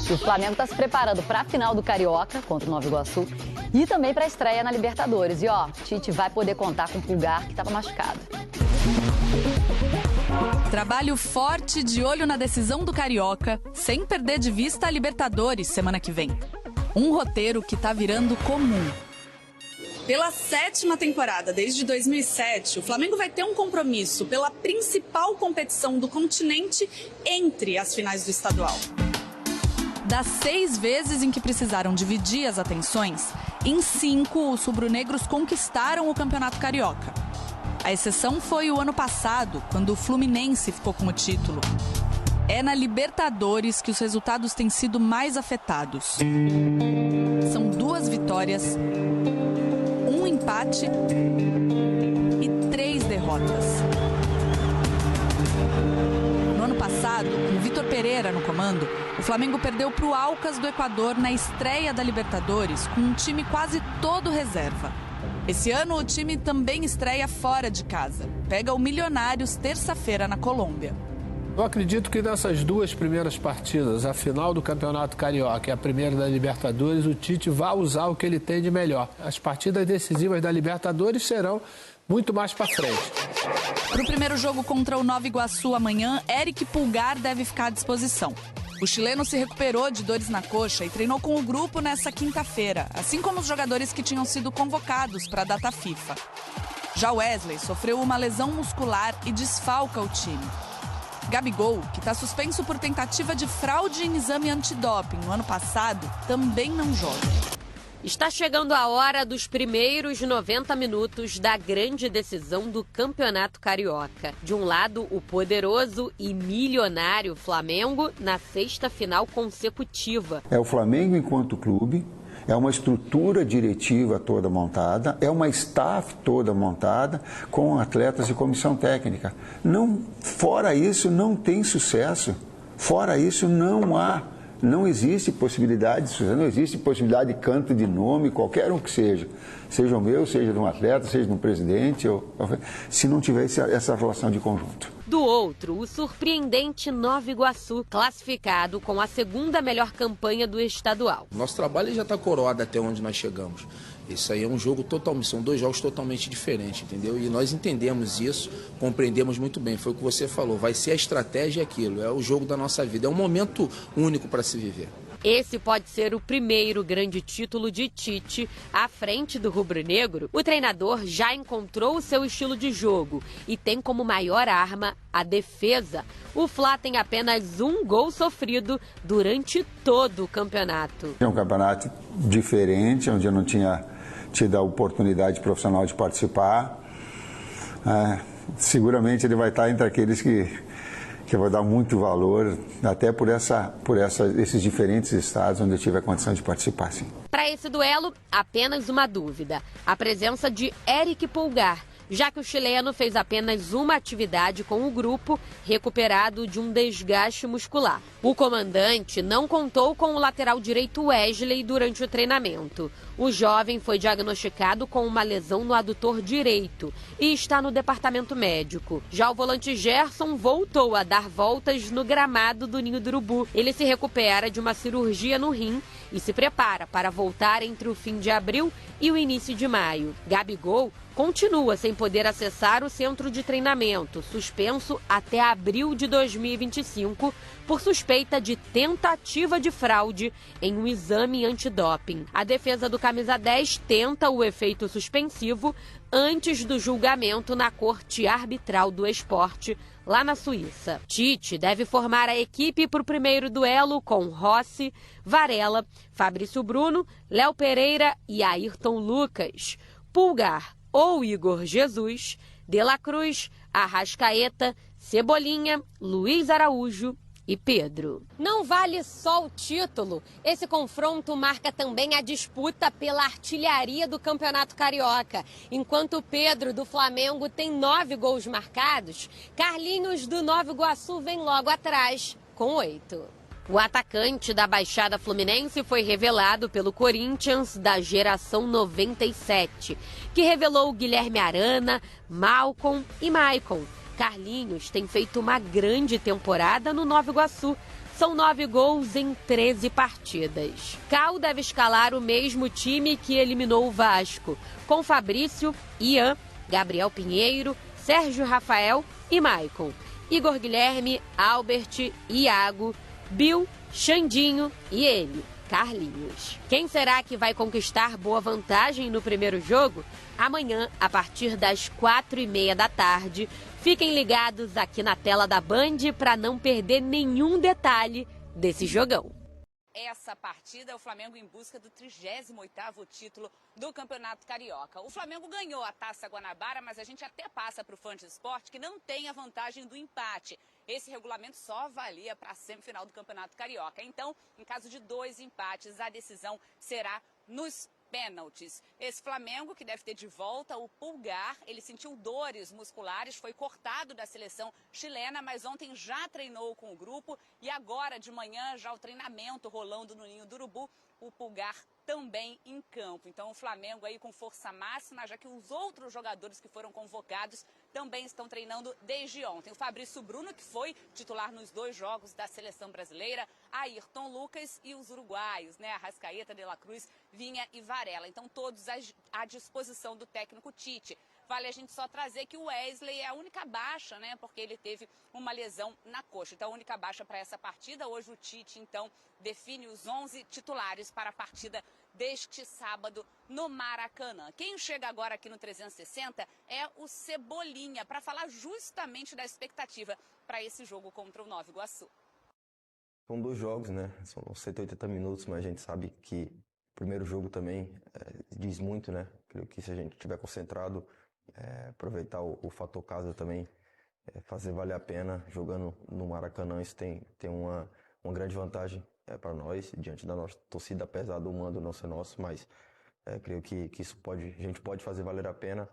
E o Flamengo está se preparando para a final do Carioca contra o Nova Iguaçu e também para a estreia na Libertadores. E ó, Tite vai poder contar com o Pulgar, que estava machucado. Trabalho forte de olho na decisão do Carioca, sem perder de vista a Libertadores semana que vem. Um roteiro que está virando comum. Pela 7ª temporada, desde 2007, o Flamengo vai ter um compromisso pela principal competição do continente entre as finais do estadual. Das 6 vezes em que precisaram dividir as atenções, em 5 os rubro-negros conquistaram o Campeonato Carioca. A exceção foi o ano passado, quando o Fluminense ficou com o título. É na Libertadores que os resultados têm sido mais afetados. São 2 vitórias, 1 empate e 3 derrotas. No ano passado, com Vitor Pereira no comando, o Flamengo perdeu para o Alcas do Equador na estreia da Libertadores, com um time quase todo reserva. Esse ano, o time também estreia fora de casa. Pega o Milionários terça-feira na Colômbia. Eu acredito que nessas 2 primeiras partidas, a final do Campeonato Carioca e a primeira da Libertadores, o Tite vai usar o que ele tem de melhor. As partidas decisivas da Libertadores serão muito mais para frente. Para o primeiro jogo contra o Nova Iguaçu amanhã, Eric Pulgar deve ficar à disposição. O chileno se recuperou de dores na coxa e treinou com o grupo nessa quinta-feira, assim como os jogadores que tinham sido convocados para a data FIFA. Já Wesley sofreu uma lesão muscular e desfalca o time. Gabigol, que está suspenso por tentativa de fraude em exame antidoping no ano passado, também não joga. Está chegando a hora dos primeiros 90 minutos da grande decisão do Campeonato Carioca. De um lado, o poderoso e milionário Flamengo na 6ª final consecutiva. É o Flamengo enquanto clube, é uma estrutura diretiva toda montada, é uma staff toda montada com atletas e comissão técnica. Fora isso, não tem sucesso. Fora isso, não existe possibilidade de sucesso, não existe possibilidade de canto de nome, qualquer um que seja. Seja o meu, seja de um atleta, seja de um presidente, se não tivesse essa relação de conjunto. Do outro, o surpreendente Nova Iguaçu, classificado com a 2ª melhor campanha do estadual. Nosso trabalho já está coroado até onde nós chegamos. Isso aí é um jogo totalmente, são 2 jogos totalmente diferentes, entendeu? E nós entendemos isso, compreendemos muito bem. Foi o que você falou, vai ser a estratégia e aquilo, é o jogo da nossa vida, é um momento único para se viver. Esse pode ser o primeiro grande título de Tite à frente do rubro-negro. O treinador já encontrou o seu estilo de jogo e tem como maior arma a defesa. O Fla tem apenas 1 gol sofrido durante todo o campeonato. É um campeonato diferente, onde eu não tinha tido a oportunidade profissional de participar. Seguramente ele vai estar entre aqueles que eu vou dar muito valor, até por esses diferentes estados onde eu tive a condição de participar, sim. Para esse duelo, apenas uma dúvida: a presença de Eric Pulgar, já que o chileno fez apenas uma atividade com o grupo, recuperado de um desgaste muscular. O comandante não contou com o lateral direito Wesley durante o treinamento. O jovem foi diagnosticado com uma lesão no adutor direito e está no departamento médico. Já o volante Gerson voltou a dar voltas no gramado do Ninho do Urubu. Ele se recupera de uma cirurgia no rim e se prepara para voltar entre o fim de abril e o início de maio. Gabigol continua sem poder acessar o centro de treinamento, suspenso até abril de 2025, por suspeita de tentativa de fraude em um exame antidoping. A defesa do camisa 10 tenta o efeito suspensivo antes do julgamento na Corte Arbitral do Esporte, lá na Suíça. Tite deve formar a equipe para o primeiro duelo com Rossi, Varela, Fabrício Bruno, Léo Pereira e Ayrton Lucas. Pulgar ou Igor Jesus, De La Cruz, Arrascaeta, Cebolinha, Luiz Araújo e Pedro. Não vale só o título. Esse confronto marca também a disputa pela artilharia do Campeonato Carioca. Enquanto Pedro, do Flamengo, tem 9 gols marcados, Carlinhos, do Nova Iguaçu, vem logo atrás, com 8. O atacante da Baixada Fluminense foi revelado pelo Corinthians da geração 97, que revelou Guilherme Arana, Malcom e Maicon. Carlinhos tem feito uma grande temporada no Nova Iguaçu, São 9 gols em 13 partidas. Cal deve escalar o mesmo time que eliminou o Vasco, com Fabrício, Ian, Gabriel Pinheiro, Sérgio Rafael e Maicon. Igor Guilherme, Albert, Iago, Bill, Xandinho e ele, Carlinhos. Quem será que vai conquistar boa vantagem no primeiro jogo? Amanhã, a partir das 4h30 da tarde. Fiquem ligados aqui na tela da Band para não perder nenhum detalhe desse jogão. Essa partida é o Flamengo em busca do 38º título do Campeonato Carioca. O Flamengo ganhou a Taça Guanabara, mas a gente até passa para o fã de esporte que não tem a vantagem do empate. Esse regulamento só valia para a semifinal do Campeonato Carioca. Então, em caso de 2 empates, a decisão será nos pênaltis. Esse Flamengo, que deve ter de volta o Pulgar, ele sentiu dores musculares, foi cortado da seleção chilena, mas ontem já treinou com o grupo e agora de manhã já o treinamento rolando no Ninho do Urubu, o Pulgar também em campo. Então o Flamengo aí com força máxima, já que os outros jogadores que foram convocados também estão treinando desde ontem. O Fabrício Bruno, que foi titular nos 2 jogos da seleção brasileira, Ayrton Lucas e os uruguaios, né? Arrascaeta, De La Cruz, Vinha e Varela. Então todos à disposição do técnico Tite. Vale a gente só trazer que o Wesley é a única baixa, né? Porque ele teve uma lesão na coxa. Então, a única baixa para essa partida. Hoje o Tite, então, define os 11 titulares para a partida deste sábado no Maracanã. Quem chega agora aqui no 360 é o Cebolinha, para falar justamente da expectativa para esse jogo contra o Nova Iguaçu. São 2 jogos, né? São 180 minutos, mas a gente sabe que o primeiro jogo também diz muito, né? Creio que se a gente estiver concentrado, aproveitar o fator casa também, fazer valer a pena, jogando no Maracanã, isso tem uma grande vantagem para nós, diante da nossa torcida, apesar do mando não ser nosso, mas creio que isso a gente pode fazer valer a pena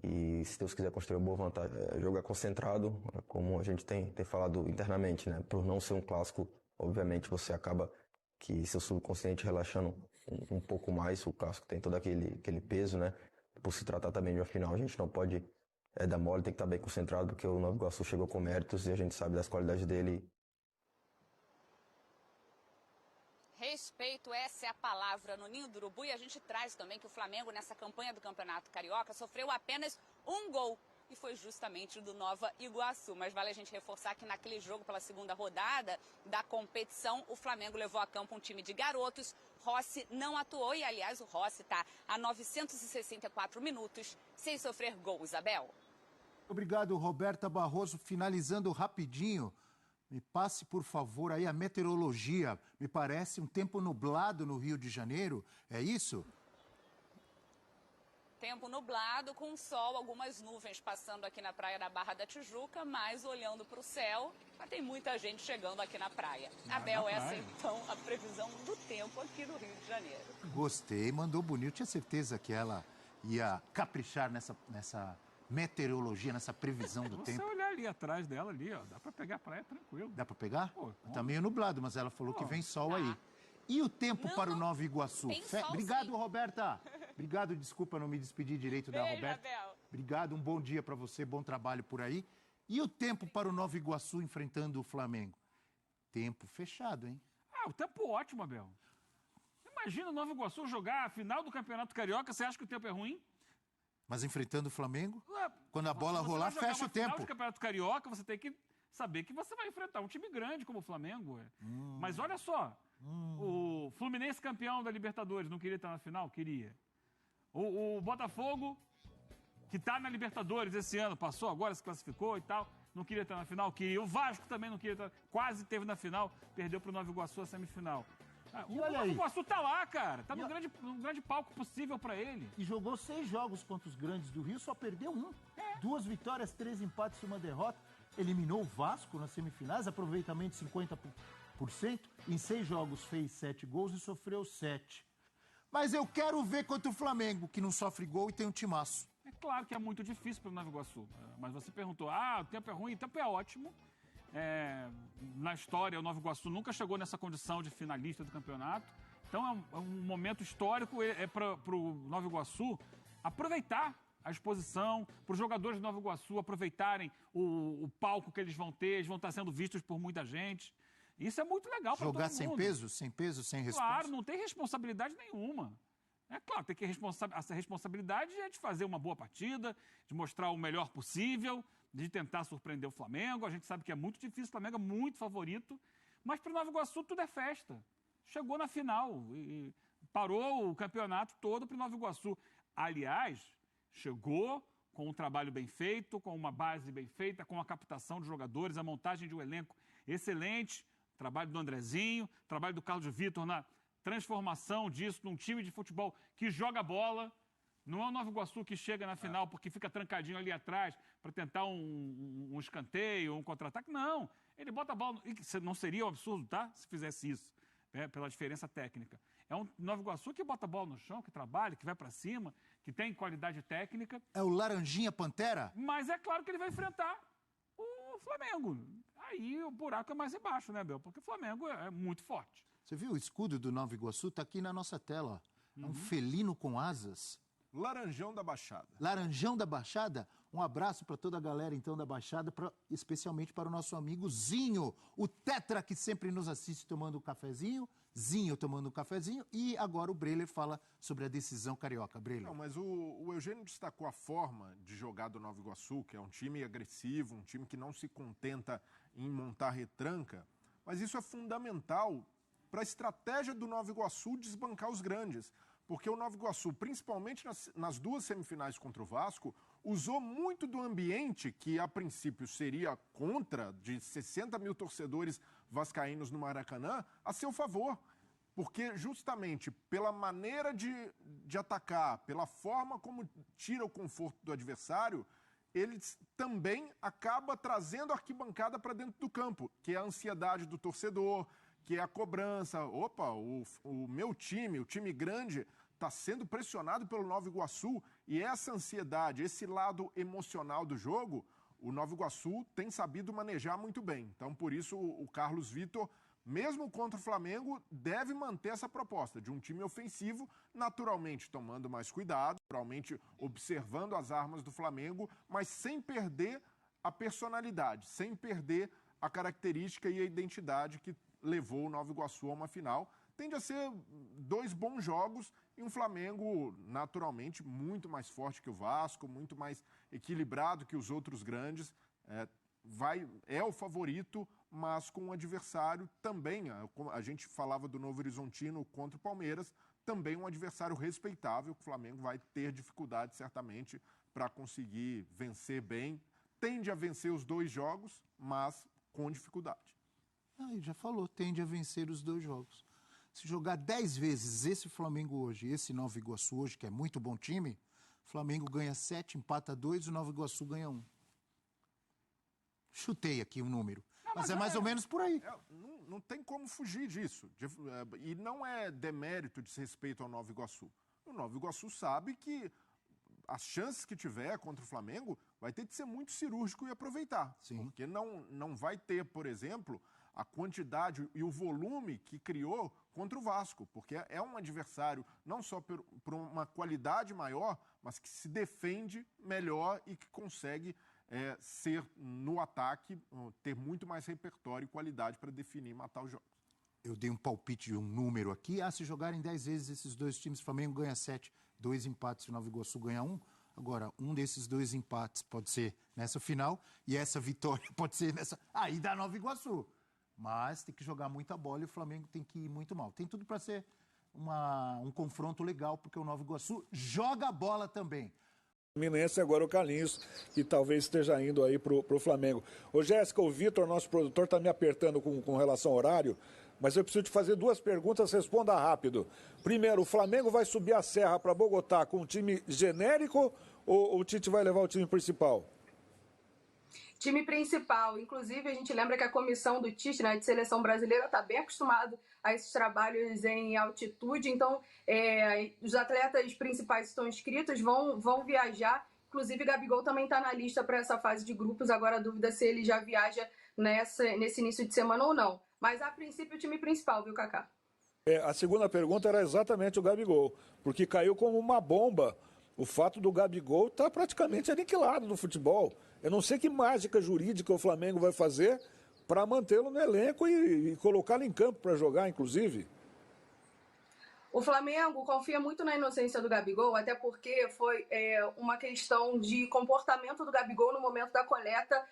e, se Deus quiser, construir uma boa vantagem, jogar concentrado, como a gente tem falado internamente, né? Por não ser um clássico, obviamente você acaba que seu subconsciente relaxando um pouco mais, o clássico tem todo aquele peso, né? Por se tratar também de uma final, a gente não pode dar mole, tem que estar bem concentrado, porque o Nova Iguaçu chegou com méritos e a gente sabe das qualidades dele. Respeito, essa é a palavra no Ninho do Urubu, e a gente traz também que o Flamengo, nessa campanha do Campeonato Carioca, sofreu apenas 1 gol. E foi justamente o do Nova Iguaçu. Mas vale a gente reforçar que naquele jogo pela 2ª rodada da competição, o Flamengo levou a campo um time de garotos. Rossi não atuou e, aliás, o Rossi está a 964 minutos sem sofrer gol, Isabel. Obrigado, Roberta Barroso. Finalizando rapidinho, me passe, por favor, aí a meteorologia. Me parece um tempo nublado no Rio de Janeiro, é isso? Tempo nublado, com sol, algumas nuvens passando aqui na praia da Barra da Tijuca, mas olhando para o céu, já tem muita gente chegando aqui na praia. Abel, essa então a previsão do tempo aqui no Rio de Janeiro. Gostei, mandou bonito. Tinha certeza que ela ia caprichar nessa meteorologia, nessa previsão do tempo. Se você olhar ali atrás dela, ali, ó, dá para pegar a praia tranquilo. Dá para pegar? Pô, tá meio nublado, mas ela falou que vem sol aí. E o tempo para o Nova Iguaçu? Obrigado, sim. Roberta. Obrigado, desculpa não me despedir direito da Roberta. Abel. Obrigado, um bom dia para você, bom trabalho por aí. E o tempo para o Nova Iguaçu enfrentando o Flamengo? Tempo fechado, hein? O tempo ótimo, Abel. Imagina o Nova Iguaçu jogar a final do Campeonato Carioca, você acha que o tempo é ruim? Mas enfrentando o Flamengo, quando a bola rolar, fecha o tempo. No Campeonato Carioca, você tem que saber que você vai enfrentar um time grande como o Flamengo. Mas olha só, o Fluminense campeão da Libertadores não queria estar na final? Queria. O Botafogo, que está na Libertadores esse ano, passou, agora se classificou e tal, não queria estar na final? Queria. O Vasco também não queria estar, quase esteve na final, perdeu para o Nova Iguaçu a semifinal. O Nova Iguaçu tá lá, cara. Tá no grande palco possível pra ele. E jogou 6 jogos contra os grandes do Rio, só perdeu 1. 2 vitórias, 3 empates e 1 derrota. Eliminou o Vasco nas semifinais, aproveitamento 50%. Em 6 jogos fez 7 gols e sofreu 7. Mas eu quero ver contra o Flamengo, que não sofre gol e tem um timaço. É claro que é muito difícil pro Nova Iguaçu. Mas você perguntou, o tempo é ruim, o tempo é ótimo. Na história, o Nova Iguaçu nunca chegou nessa condição de finalista do campeonato. Então é um momento histórico para o Nova Iguaçu aproveitar a exposição, para os jogadores do Nova Iguaçu aproveitarem o palco que eles vão ter, eles vão estar sendo vistos por muita gente. Isso é muito legal para todo mundo. Jogar sem peso, sem responsa? Claro, não tem responsabilidade nenhuma. É claro, tem que essa responsabilidade é de fazer uma boa partida, de mostrar o melhor possível, de tentar surpreender o Flamengo. A gente sabe que é muito difícil, o Flamengo é muito favorito, mas para o Nova Iguaçu tudo é festa. Chegou na final e parou o campeonato todo para o Nova Iguaçu. Aliás, chegou com um trabalho bem feito, com uma base bem feita, com a captação de jogadores, a montagem de um elenco excelente, trabalho do Andrezinho, trabalho do Carlos Vitor na transformação disso num time de futebol que joga bola. Não é o Nova Iguaçu que chega na final porque fica trancadinho ali atrás para tentar um escanteio, um contra-ataque. Não, ele bota a bola... Não seria um absurdo, tá? Se fizesse isso, pela diferença técnica. É um Nova Iguaçu que bota a bola no chão, que trabalha, que vai para cima, que tem qualidade técnica. É o Laranjinha Pantera? Mas é claro que ele vai enfrentar o Flamengo. Aí o buraco é mais embaixo, né, Bel? Porque o Flamengo é muito forte. Você viu o escudo do Nova Iguaçu? Está aqui na nossa tela. É um felino com asas. Laranjão da Baixada. Laranjão da Baixada? Um abraço para toda a galera, então, da Baixada, especialmente para o nosso amigo Zinho, o tetra que sempre nos assiste tomando um cafezinho. Zinho tomando um cafezinho. E agora o Breler fala sobre a decisão carioca. Breler. Não, mas o Eugênio destacou a forma de jogar do Nova Iguaçu, que é um time agressivo, um time que não se contenta em montar retranca. Mas isso é fundamental para a estratégia do Nova Iguaçu desbancar os grandes. Porque o Nova Iguaçu, principalmente nas duas semifinais contra o Vasco, usou muito do ambiente que, a princípio, seria contra, de 60 mil torcedores vascaínos no Maracanã, a seu favor. Porque, justamente, pela maneira de atacar, pela forma como tira o conforto do adversário, ele também acaba trazendo a arquibancada para dentro do campo, que é a ansiedade do torcedor, que é a cobrança. Opa, o meu time, o time grande, está sendo pressionado pelo Nova Iguaçu, e essa ansiedade, esse lado emocional do jogo, o Nova Iguaçu tem sabido manejar muito bem. Então, por isso, o Carlos Vitor, mesmo contra o Flamengo, deve manter essa proposta de um time ofensivo, naturalmente tomando mais cuidado, naturalmente observando as armas do Flamengo, mas sem perder a personalidade, sem perder a característica e a identidade que levou o Nova Iguaçu a uma final. Tende a ser dois bons jogos e um Flamengo, naturalmente, muito mais forte que o Vasco, muito mais equilibrado que os outros grandes. É o favorito, mas com um adversário também, a gente falava do Novo Horizontino contra o Palmeiras, também um adversário respeitável, que o Flamengo vai ter dificuldade, certamente, para conseguir vencer bem. Tende a vencer os dois jogos, mas com dificuldade. Ele já falou, tende a vencer os dois jogos. Se jogar 10 vezes esse Flamengo hoje, esse Nova Iguaçu hoje, que é muito bom time, o Flamengo ganha 7, empata 2, o Nova Iguaçu ganha 1. Chutei aqui um número, mas é mais ou menos por aí. Não tem como fugir disso. E não é demérito de respeito ao Nova Iguaçu. O Nova Iguaçu sabe que as chances que tiver contra o Flamengo vai ter que ser muito cirúrgico e aproveitar. Sim. Porque não vai ter, por exemplo, a quantidade e o volume que criou contra o Vasco, porque é um adversário não só por uma qualidade maior, mas que se defende melhor e que consegue ser no ataque, ter muito mais repertório e qualidade para definir e matar os jogos. Eu dei um palpite de um número aqui. Se jogarem 10 vezes esses dois times, o Flamengo ganha 7, 2 empates, o Nova Iguaçu ganha 1. Agora, um desses dois empates pode ser nessa final e essa vitória pode ser nessa... Aí dá Nova Iguaçu. Mas tem que jogar muita bola e o Flamengo tem que ir muito mal. Tem tudo para ser um confronto legal, porque o Nova Iguaçu joga bola também. Fluminense, agora o Carlinhos, que talvez esteja indo aí pro Flamengo. Ô Jéssica, o Vitor, nosso produtor, está me apertando com relação ao horário, mas eu preciso te fazer duas perguntas, responda rápido. Primeiro, o Flamengo vai subir a serra para Bogotá com um time genérico ou o Tite vai levar o time principal? Time principal. Inclusive, a gente lembra que a comissão do Tite, né, de seleção brasileira, está bem acostumado a esses trabalhos em altitude. Então, os atletas principais estão inscritos, vão viajar. Inclusive, Gabigol também está na lista para essa fase de grupos. Agora, a dúvida é se ele já viaja nesse início de semana ou não. Mas, a princípio, o time principal, viu, Kaká? A segunda pergunta era exatamente o Gabigol, porque caiu como uma bomba o fato do Gabigol estar praticamente aniquilado no futebol. Eu não sei que mágica jurídica o Flamengo vai fazer para mantê-lo no elenco e colocá-lo em campo para jogar, inclusive. O Flamengo confia muito na inocência do Gabigol, até porque foi uma questão de comportamento do Gabigol no momento da coleta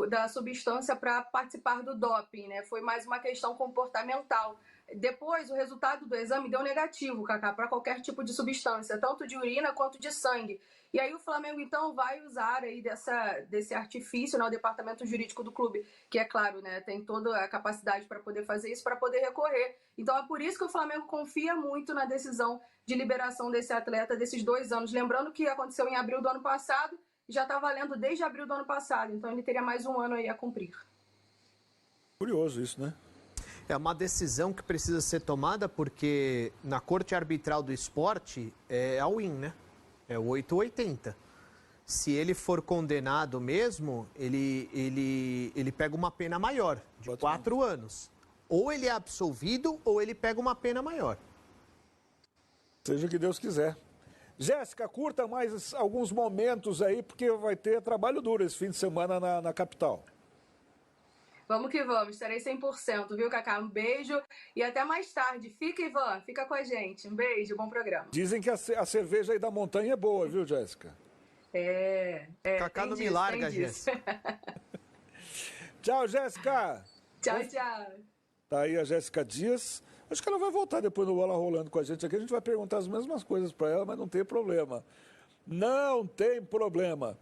da substância para participar do doping, né? Foi mais uma questão comportamental. Depois, o resultado do exame deu negativo, Cacá, para qualquer tipo de substância, tanto de urina quanto de sangue. E aí o Flamengo, então, vai usar aí desse artifício, né, o departamento jurídico do clube, que é claro, né, tem toda a capacidade para poder fazer isso, para poder recorrer. Então é por isso que o Flamengo confia muito na decisão de liberação desse atleta desses 2 anos. Lembrando que aconteceu em abril do ano passado, e já está valendo desde abril do ano passado, então ele teria mais 1 ano aí a cumprir. Curioso isso, né? É uma decisão que precisa ser tomada porque na Corte Arbitral do Esporte é a win, né? É o 880. Se ele for condenado mesmo, ele pega uma pena maior, de 4 anos. Ou ele é absolvido ou ele pega uma pena maior. Seja o que Deus quiser. Jéssica, curta mais alguns momentos aí, porque vai ter trabalho duro esse fim de semana na capital. Vamos que vamos, estarei 100%, viu, Cacá? Um beijo e até mais tarde. Fica, Ivan, fica com a gente. Um beijo, bom programa. Dizem que a cerveja aí da montanha é boa, viu, Jéssica? Cacá não me larga, Jéssica. Tchau, Jéssica. Tchau, tchau. Tá aí a Jéssica Dias. Acho que ela vai voltar depois do Bola Rolando com a gente aqui. A gente vai perguntar as mesmas coisas para ela, mas não tem problema. Não tem problema.